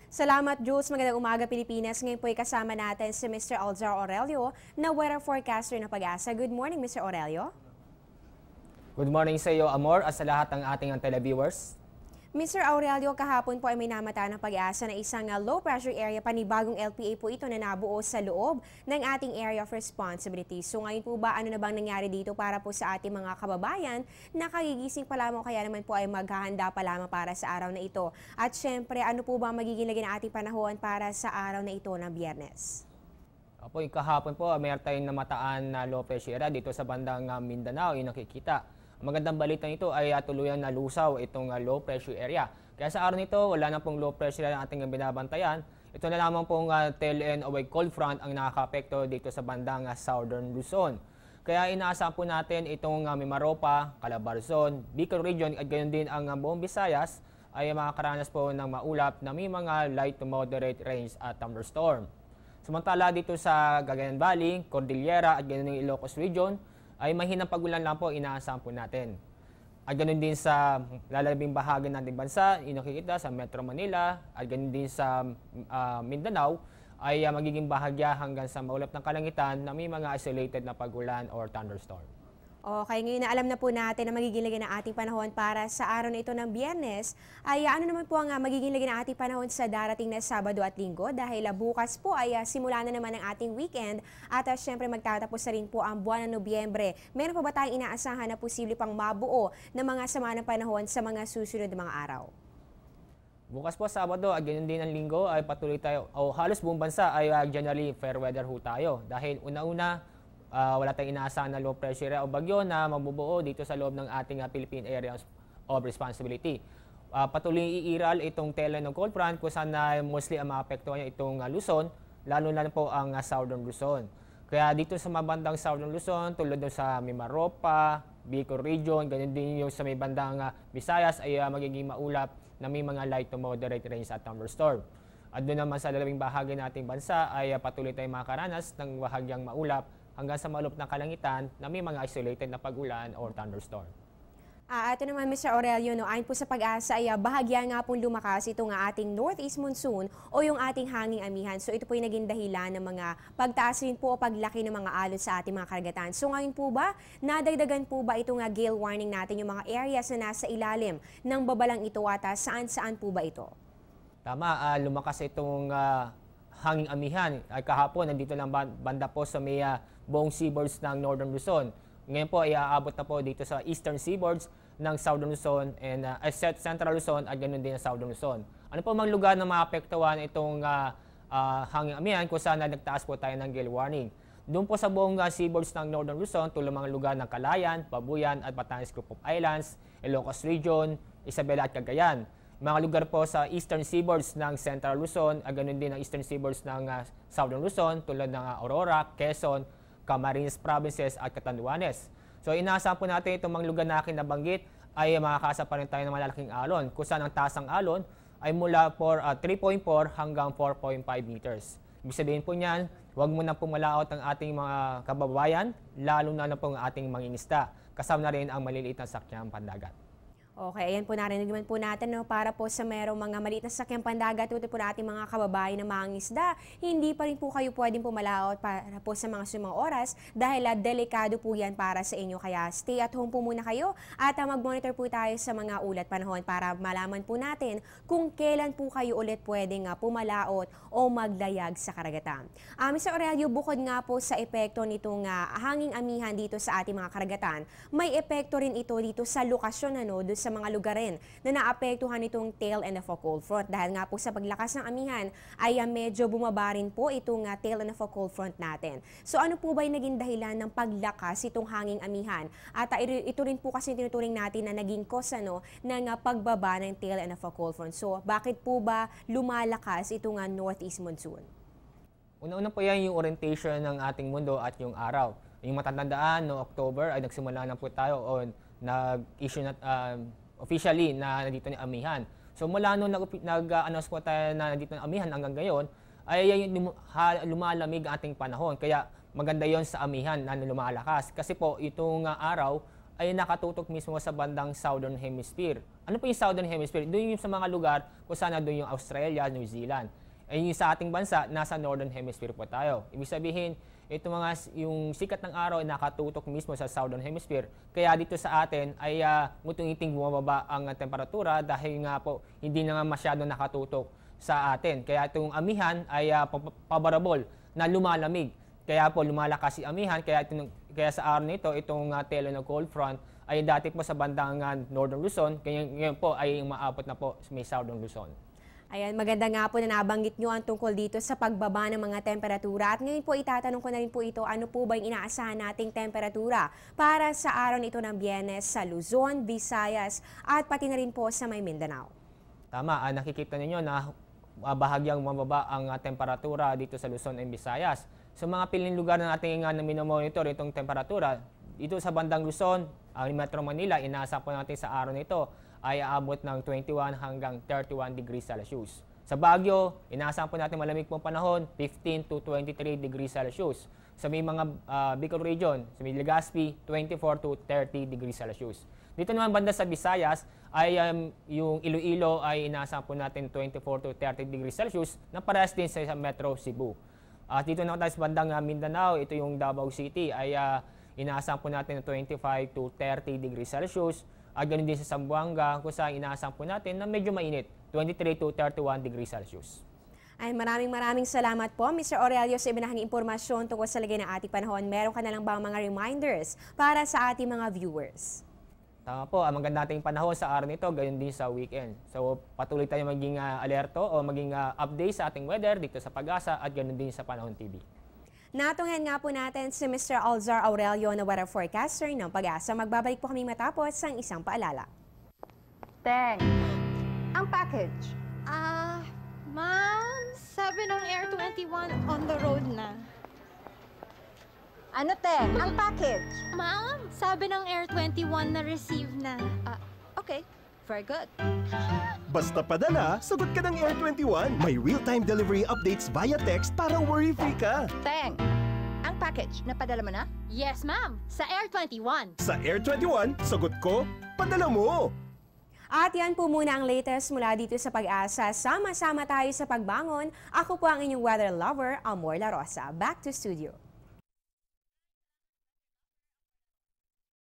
Salamat, Jules. Magandang umaga, Pilipinas. Ngayon po ay kasama natin si Mr. Alzar Aurelio na weather forecaster ng Pag-asa. Good morning, Mr. Aurelio. Good morning sa iyo, Amor, at sa lahat ng ating televiewers. Mr. Aurelio, kahapon po ay may namata ng Pag-asa na isang low pressure area, panibagong LPA po ito na nabuo sa loob ng ating area of responsibility. So ngayon po ba, ano na bang nangyari dito para po sa ating mga kababayan na kagigising pa lamang kaya naman po ay maghahanda pa lamang para sa araw na ito? At syempre, ano po ba magiging lagay ng ating panahon para sa araw na ito ng Biyernes? Apo, kahapon po, mayroon tayong namataan na low pressure area dito sa bandang Mindanao, yung nakikita. Ang magandang balita nito ay tuluyang nalusaw itong low pressure area. Kaya sa araw nito, wala na pong low pressure area ang ating binabantayan. Ito na lamang pong tail end of a cold front ang nakaka-apekto dito sa bandang Southern Luzon. Kaya inaasahan po natin itong Mimaropa, Calabarzon, Bicol Region at gayon din ang buong Visayas ay makakaranas po ng maulap na may mga light to moderate rains at thunderstorm. Samantala dito sa Cagayan Valley, Cordillera at gayon ng Ilocos Region, ay mahinang pagulan lang po inaasahan po natin. At ganoon din sa lalabing bahagi ng ating bansa, inakikita sa Metro Manila at ganoon din sa Mindanao ay magiging bahagya hanggang sa maulap ng kalangitan na may mga isolated na pagulan or thunderstorm. Okay, ngayon na alam na po natin na magiging lagay ng ating panahon para sa araw na ito ng Biyernes, ay ano naman po ang magiging lagay ng ating panahon sa darating na Sabado at Linggo dahil bukas po ay simula na naman ang ating weekend at syempre magtatapos na rin po ang buwan ng Nobyembre. Meron pa ba tayong inaasahan na posible pang mabuo ng mga sama ng panahon sa mga susunod na mga araw? Bukas po Sabado at ganyan din ang Linggo ay patuloy tayo o halos buong bansa ay generally fair weather ho tayo dahil una-una wala tayong inaasahan na low pressure area o bagyo na mabubuo dito sa loob ng ating Philippine Area of Responsibility. Patuloy iiral itong tail end ng cold front kung saan mostly ang maapektuhan niya itong Luzon, lalo na po ang Southern Luzon. Kaya dito sa mabandang Southern Luzon, tulad sa Mimaropa, Bicol Region, ganyan din yung sa may bandang Visayas ay magiging maulap na may mga light to moderate rains at thunderstorm. At doon naman sa lalabing bahagi nating bansa ay patuloy tayong makakaranas ng bahagyang maulap hanggang sa maulap ng kalangitan na may mga isolated na pagulan or thunderstorm. Ito naman, Mr. Aurelio, ayon po sa Pag-asa ay bahagya nga pong lumakas ito nga ating northeast monsoon o yung ating hanging amihan. So ito po yung naging dahilan ng mga pagtaas rin po o paglaki ng mga alon sa ating mga karagatan. So ngayon po ba, nadagdagan po ba ito nga gale warning natin yung mga areas na nasa ilalim ng babalang ito at saan-saan po ba ito? Tama, lumakas itong hanging amihan. Kahapon, nandito lang banda po sa may buong seaboards ng Northern Luzon. Ngayon po ay aabot na po dito sa eastern seaboards ng Southern Luzon and Central Luzon at ganoon din ang Southern Luzon. Ano po mga lugar na maapektuhan itong hanging amihan kung saan nagtaas po tayo ng gale warning? Doon po sa buong seaboards ng Northern Luzon, tulad mga lugar ng Calayan, Babuyan at Batanes Group of Islands, Ilocos Region, Isabela at Cagayan. Mga lugar po sa eastern seaboards ng Central Luzon at ganoon din ang eastern seaboards ng Southern Luzon tulad ng Aurora, Quezon, Camarines Provinces at Catanduanes. So inaasahan po natin itong mga lugar na aking nabanggit ay makakasa pa rin tayo ng malalaking alon kung saan ang taas ng alon ay mula 3.4 hanggang 4.5 meters. Ibig sabihin po niyan, huwag mo na pumalaot ang ating mga kababayan, lalo na po ang ating mangingisda. Kasama na rin ang maliliit na sakyang pandagat. Okay, ayan po narinig naman po natin para po sa merong mga maliit na sakyang pandagat, ito po natin mga kababayan na mangingisda, hindi pa rin po kayo pwedeng pumalaot para po sa mga sumang oras dahil delikado po yan para sa inyo. Kaya stay at home po muna kayo at mag-monitor po tayo sa mga ulat panahon para malaman po natin kung kailan po kayo ulit pwedeng pumalaot o maglayag sa karagatan. Mr. Aurelio, bukod nga po sa epekto nitong hanging amihan dito sa ating mga karagatan, may epekto rin ito dito sa lokasyon doon sa mga lugar rin na naapektuhan itong tail end of a cold front. Dahil nga po sa paglakas ng amihan ay medyo bumaba rin po itong tail end of a cold front natin. So ano po ba yung naging dahilan ng paglakas itong hanging amihan? At ito rin po kasi tinuturing natin na naging cause ng pagbaba ng tail end of a cold front. So bakit po ba lumalakas itong northeast monsoon? Una-una po yan yung orientation ng ating mundo at yung araw. Yung matatandaan, no October ay nagsimula na po tayo o nag-issue na officially na nandito ni amihan. So mula nung nag-announce po tayo na nandito na amihan hanggang ngayon, ay lumalamig ating panahon. Kaya maganda yon sa amihan na lumalakas. Kasi po itong araw ay nakatutok mismo sa bandang Southern Hemisphere. Ano po yung Southern Hemisphere? Doon yung sa mga lugar kung saan doon yung Australia, New Zealand. Yung sa ating bansa, nasa Northern Hemisphere po tayo. Ibig sabihin, yung sikat ng araw ay nakatutok mismo sa Southern Hemisphere. Kaya dito sa atin ay mutungiting bumababa ang temperatura dahil nga po hindi na nga masyado nakatutok sa atin. Kaya itong amihan ay favorable na lumalamig. Kaya po lumalakas si amihan. Kaya sa araw nito, itong telo ng cold front ay dati po sa bandang Northern Luzon. Kaya ngayon po ay maabot na po sa may Southern Luzon. Ayan, maganda nga po na nabanggit nyo ang tungkol dito sa pagbaba ng mga temperatura. At ngayon po itatanong ko na rin po ito, ano po ba yung inaasahan nating temperatura para sa araw nito ng Biyernes sa Luzon, Visayas at pati na rin po sa may Mindanao? Tama, nakikita ninyo na bahagyang mababa ang temperatura dito sa Luzon and Visayas. Sa mga piling lugar na ating minomonitor itong temperatura, dito sa bandang Luzon, Metro Manila, inaasahan po natin sa araw nito ay aabot ng 21 hanggang 31 degrees Celsius. Sa Baguio, inaasahan po natin malamig pong panahon, 15 to 23 degrees Celsius. Sa may mga Bicol region, sa may Legazpi, 24 to 30 degrees Celsius. Dito naman banda sa Visayas, ay yung Iloilo ay inaasahan po natin 24 to 30 degrees Celsius na parehas din sa Metro Cebu. At dito naman tayo sa bandang Mindanao, ito yung Davao City, ay inaasahan po natin 25 to 30 degrees Celsius. At ganoon din sa Zamboanga, kung saan inaasahan po natin na medyo mainit, 23 to 31 degrees Celsius. Ay, maraming salamat po, Mr. Aurelio, sa ibinahaging impormasyon tungkol sa lagay ng ating panahon. Meron ka na lang bang mga reminders para sa ating mga viewers? Tama po, ang maganda nating panahon sa araw nito, gayon din sa weekend. So patuloy tayo maging alerto o maging update sa ating weather dito sa Pag-asa at ganoon din sa Panahon TV. Natunghan nga po natin si Mr. Alzar Aurelio na weather forecaster ng Pag-asa. Magbabalik po kami matapos ang isang paalala. Teng, ang package. Ma'am, sabi ng Air 21 on the road na. Ano, Teng? Ang package. Ma'am, sabi ng Air 21 na receive na. Okay, very good. Basta padala, sagot ka ng Air 21. May real-time delivery updates via text para worry-free ka. Teng, ang package, napadala mo na? Yes, ma'am, sa Air 21. Sa Air 21, sagot ko, padala mo. At yan po muna ang latest mula dito sa Pag-asa. Sama-sama tayo sa pagbangon. Ako po ang inyong weather lover, Amor La Rosa. Back to studio.